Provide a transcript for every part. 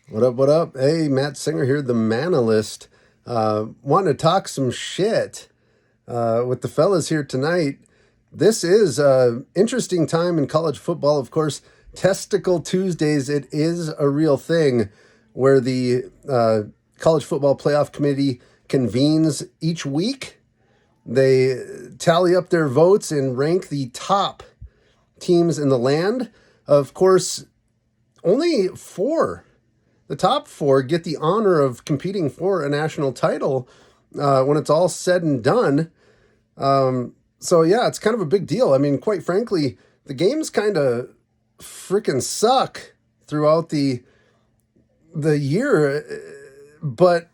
What up, what up? Hey, Matt Singer here, the Manalist. Wanting to talk some shit with the fellas here tonight. This is an interesting time in college football. Of course, Testicle Tuesdays, it is a real thing where the College Football Playoff Committee convenes each week. They tally up their votes and rank the top teams in the land. Of course, only the top four get the honor of competing for a national title when it's all said and done. So yeah, it's kind of a big deal. I mean, quite frankly, the games kind of freaking suck throughout the year, but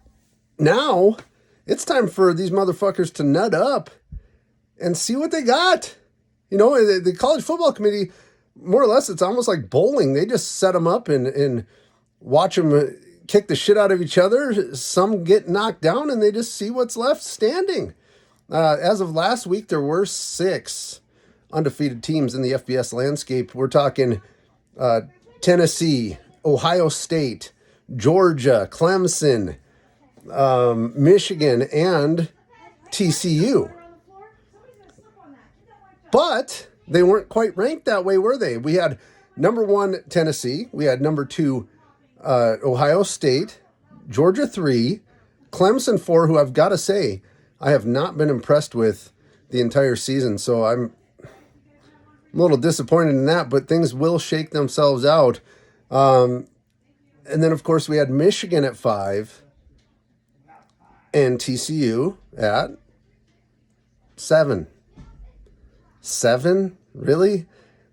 now it's time for these motherfuckers to nut up and see what they got. You know, the college football committee, more or less, it's almost like bowling. They just set them up and watch them kick the shit out of each other. Some get knocked down and they just see what's left standing. As of last week, there were 6 undefeated teams in the FBS landscape. We're talking Tennessee, Ohio State, Georgia, Clemson, Michigan, and TCU. But they weren't quite ranked that way, were they? We had number 1 Tennessee, we had number 2 Ohio State, Georgia 3, Clemson 4, who I've got to say, I have not been impressed with the entire season. So I'm a little disappointed in that, but things will shake themselves out. And then, of course, we had Michigan at 5 and TCU at 7. 7? Really?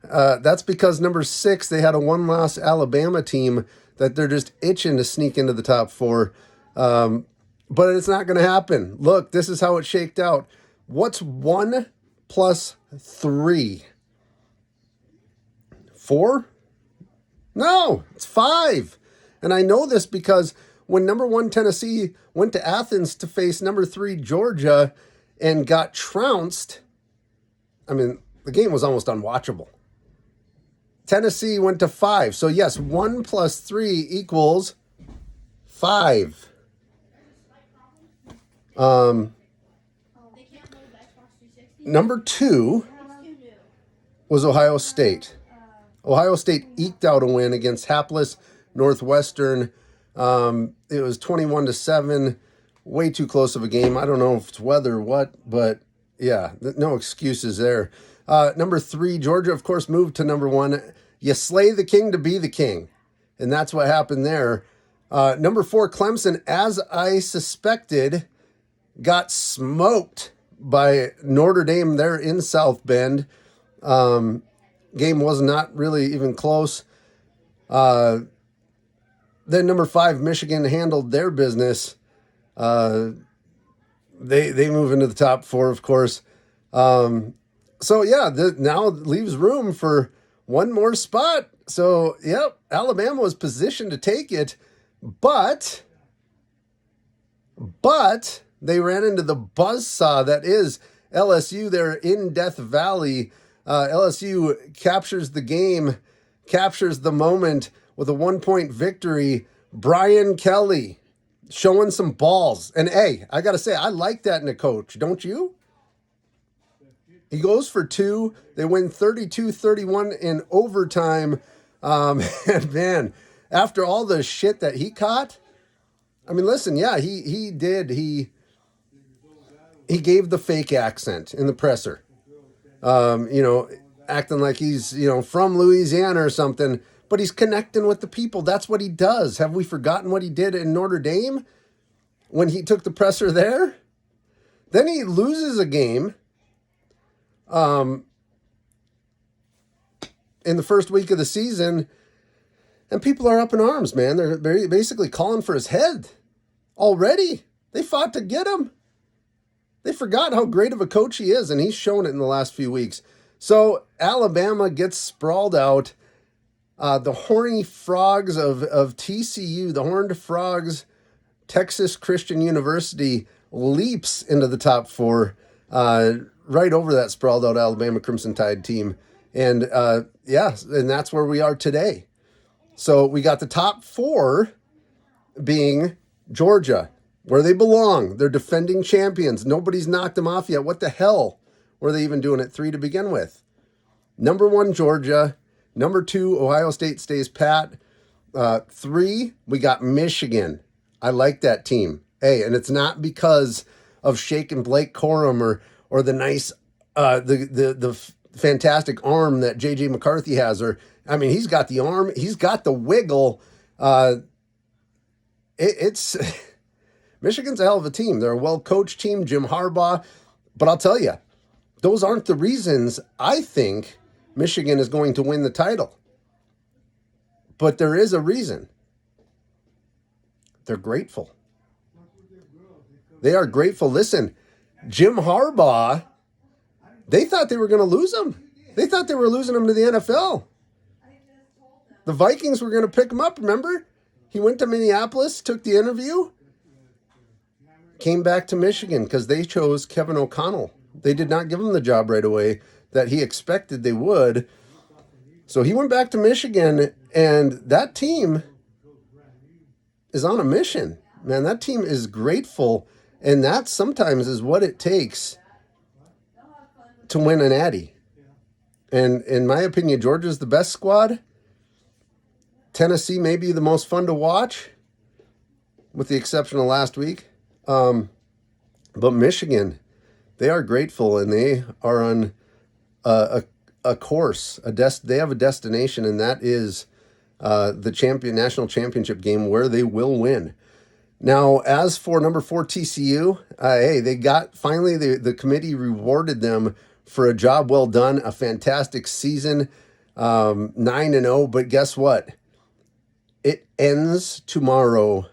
That's because number 6, they had a one-loss Alabama team that they're just itching to sneak into the top 4. But it's not going to happen. Look, this is how it shaked out. What's 1 plus 3? 4? No, it's 5. And I know this because when number 1 Tennessee went to Athens to face number 3 Georgia and got trounced, I mean, the game was almost unwatchable. Tennessee went to 5. So yes, 1 plus 3 equals 5. Number 2 was Ohio State. Ohio State eked out a win against hapless Northwestern. It was 21-7, way too close of a game. I don't know if it's weather or what, but yeah, no excuses there. Number 3, Georgia, of course, moved to number 1. You slay the king to be the king, and that's what happened there. Number 4, Clemson, as I suspected, got smoked by Notre Dame there in South Bend. Game was not really even close. Then number 5, Michigan handled their business. They move into the top 4, of course. So yeah, now leaves room for one more spot. So yep, Alabama was positioned to take it, but they ran into the buzzsaw that is LSU there in Death Valley. LSU captures the game, captures the moment with a 1-point victory. Brian Kelly showing some balls. And hey, I got to say, I like that in a coach. Don't you? He goes for 2. They win 32-31 in overtime. And man, after all the shit that he caught, I mean, listen, yeah, he did. He gave the fake accent in the presser. Acting like he's, from Louisiana or something, but he's connecting with the people. That's what he does. Have we forgotten what he did in Notre Dame when he took the presser there? Then he loses a game in the first week of the season, and people are up in arms, man. They're basically calling for his head already. They fought to get him. They forgot how great of a coach he is, and he's shown it in the last few weeks. So Alabama gets sprawled out. The Horny Frogs of TCU, the Horned Frogs, Texas Christian University, leaps into the top 4, right over that sprawled out Alabama Crimson Tide team. And and that's where we are today. So we got the top 4 being Georgia, where they belong. They're defending champions. Nobody's knocked them off yet. What the hell were they even doing at 3 to begin with? Number 1, Georgia. Number 2, Ohio State stays pat. 3, we got Michigan. I like that team. Hey, and it's not because of shaking Blake Corum or the nice the fantastic arm that JJ McCarthy has, or I mean, he's got the arm, he's got the wiggle. It's Michigan's a hell of a team. They're a well-coached team, Jim Harbaugh. But I'll tell you, those aren't the reasons I think Michigan is going to win the title. But there is a reason. They're grateful. They are grateful. Listen, Jim Harbaugh, they thought they were going to lose him. They thought they were losing him to the NFL. The Vikings were going to pick him up, remember? He went to Minneapolis, took the interview, came back to Michigan because they chose Kevin O'Connell. They did not give him the job right away that he expected they would. So he went back to Michigan, and that team is on a mission. Man, that team is grateful, and that sometimes is what it takes to win an Natty. And in my opinion, Georgia's the best squad. Tennessee may be the most fun to watch, with the exception of last week. But Michigan, they are grateful, and they are on a course. They have a destination, and that is the national championship game where they will win. Now, as for number 4 TCU, hey, they got finally the committee rewarded them for a job well done, a fantastic season, 9-0. But guess what? It ends tomorrow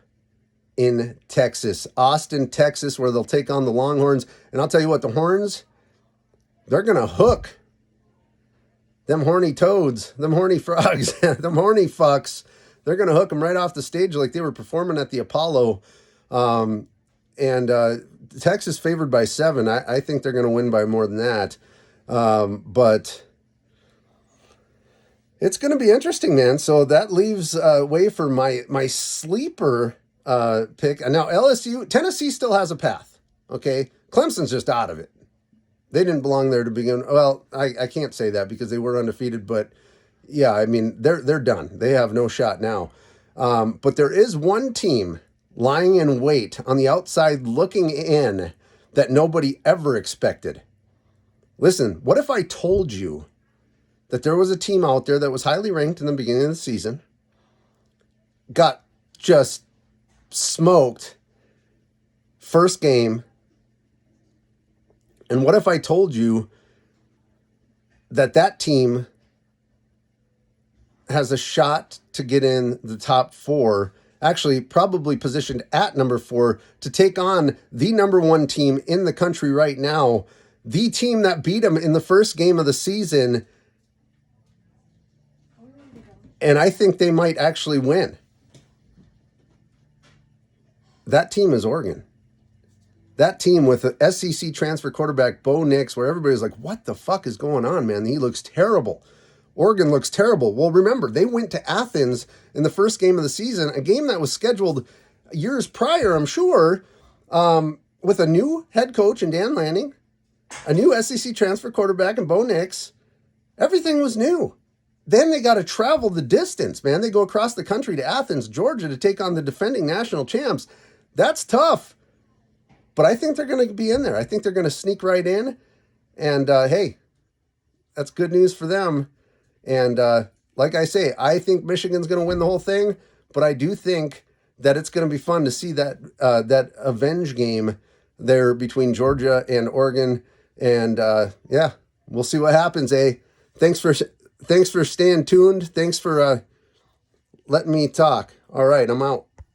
in Texas, Austin, Texas, where they'll take on the Longhorns. And I'll tell you what, the Horns, they're going to hook them horny toads, them horny frogs, them horny fucks. They're going to hook them right off the stage like they were performing at the Apollo. Texas favored by 7. I think they're going to win by more than that. But it's going to be interesting, man. So that leaves way for my sleeper pick. And now Tennessee still has a path. Okay, Clemson's just out of it. They didn't belong there to begin. Well, I can't say that because they were undefeated, but yeah, I mean they're done. They have no shot now. But there is one team lying in wait on the outside looking in that nobody ever expected. Listen, what if I told you that there was a team out there that was highly ranked in the beginning of the season, got just smoked first game, and what if I told you that team has a shot to get in the top 4, actually probably positioned at number 4, to take on the number 1 team in the country right now, the team that beat them in the first game of the season. And I think they might actually win. That team is Oregon. That team with the SEC transfer quarterback Bo Nix, where everybody's like, what the fuck is going on, man? He looks terrible. Oregon looks terrible. Well, remember, they went to Athens in the first game of the season, a game that was scheduled years prior, I'm sure, with a new head coach in Dan Lanning, a new SEC transfer quarterback in Bo Nix. Everything was new. Then they got to travel the distance, man. They go across the country to Athens, Georgia, to take on the defending national champs. That's tough. But I think they're going to be in there. I think they're going to sneak right in. And, hey, that's good news for them. And like I say, I think Michigan's going to win the whole thing. But I do think that it's going to be fun to see that avenge game there between Georgia and Oregon. And, yeah, we'll see what happens, eh? Thanks for staying tuned. Thanks for letting me talk. All right, I'm out.